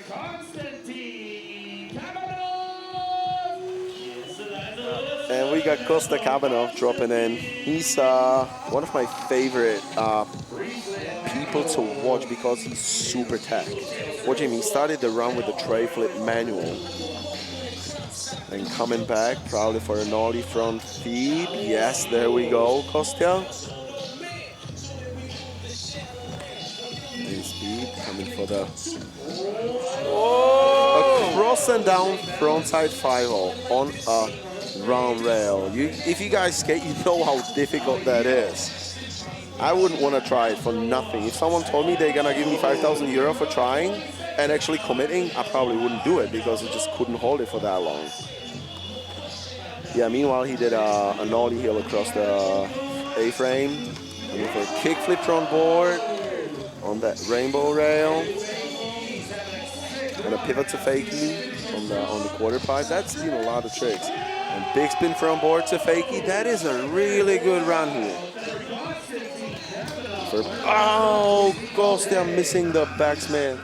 Konstantin Kabanov. And we got Konstantin Kabanov dropping in. He's one of my favorite people to watch because he's super tech. Watch him, he started the run with the tray flip manual. And coming back, probably for an ollie front feed. Yes, there we go, Kostya. Nice speed, coming for the... Oh! A cross and down frontside 5-0 on a round rail. If you guys skate, you know how difficult that is. I wouldn't want to try it for nothing. If someone told me they're going to give me 5,000 euro for trying and actually committing, I probably wouldn't do it because I just couldn't hold it for that long. Yeah, meanwhile, he did a nollie heel across the A-frame. With a kickflip front board on that rainbow rail. And a pivot to fakie on the quarter pipe. That's been a lot of tricks. And big spin front board to fakie. That is a really good run here. Oh, gosh, they're missing the backsmith.